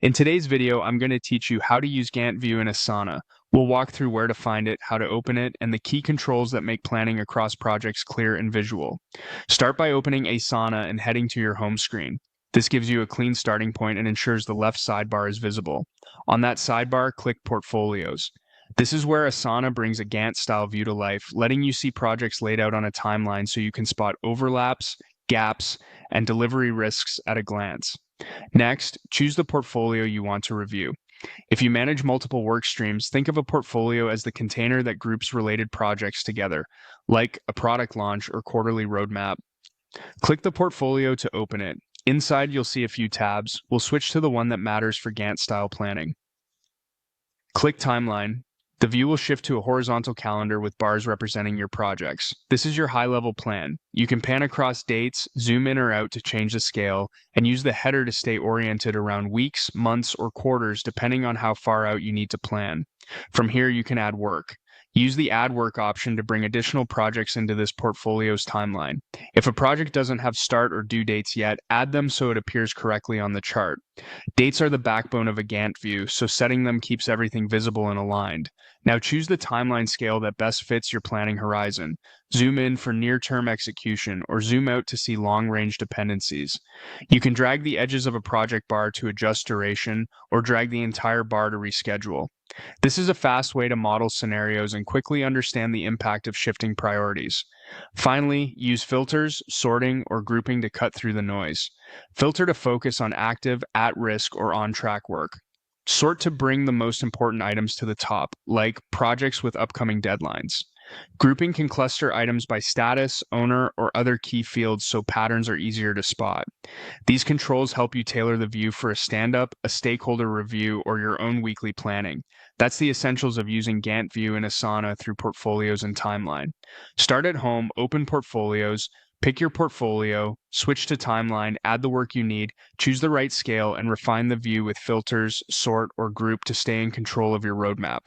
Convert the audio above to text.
In today's video, I'm going to teach you how to use Gantt View in Asana. We'll walk through where to find it, how to open it, and the key controls that make planning across projects clear and visual. Start by opening Asana and heading to your home screen. This gives you a clean starting point and ensures the left sidebar is visible. On that sidebar, click Portfolios. This is where Asana brings a Gantt-style view to life, letting you see projects laid out on a timeline so you can spot overlaps, gaps, and delivery risks at a glance. Next, choose the portfolio you want to review. If you manage multiple work streams, think of a portfolio as the container that groups related projects together, like a product launch or quarterly roadmap. Click the portfolio to open it. Inside, you'll see a few tabs. We'll switch to the one that matters for Gantt-style planning. Click Timeline. The view will shift to a horizontal calendar with bars representing your projects. This is your high-level plan. You can pan across dates, zoom in or out to change the scale, and use the header to stay oriented around weeks, months, or quarters depending on how far out you need to plan. From here, you can add work. Use the Add Work option to bring additional projects into this portfolio's timeline. If a project doesn't have start or due dates yet, add them so it appears correctly on the chart. Dates are the backbone of a Gantt view, so setting them keeps everything visible and aligned. Now choose the timeline scale that best fits your planning horizon. Zoom in for near-term execution or zoom out to see long-range dependencies. You can drag the edges of a project bar to adjust duration or drag the entire bar to reschedule. This is a fast way to model scenarios and quickly understand the impact of shifting priorities. Finally, use filters, sorting, or grouping to cut through the noise. Filter to focus on active, at-risk, or on-track work. Sort to bring the most important items to the top, like projects with upcoming deadlines. Grouping can cluster items by status, owner, or other key fields so patterns are easier to spot. These controls help you tailor the view for a stand-up, a stakeholder review, or your own weekly planning. That's the essentials of using Gantt View in Asana through portfolios and timeline. Start at home, open portfolios, pick your portfolio, switch to timeline, add the work you need, choose the right scale, and refine the view with filters, sort, or group to stay in control of your roadmap.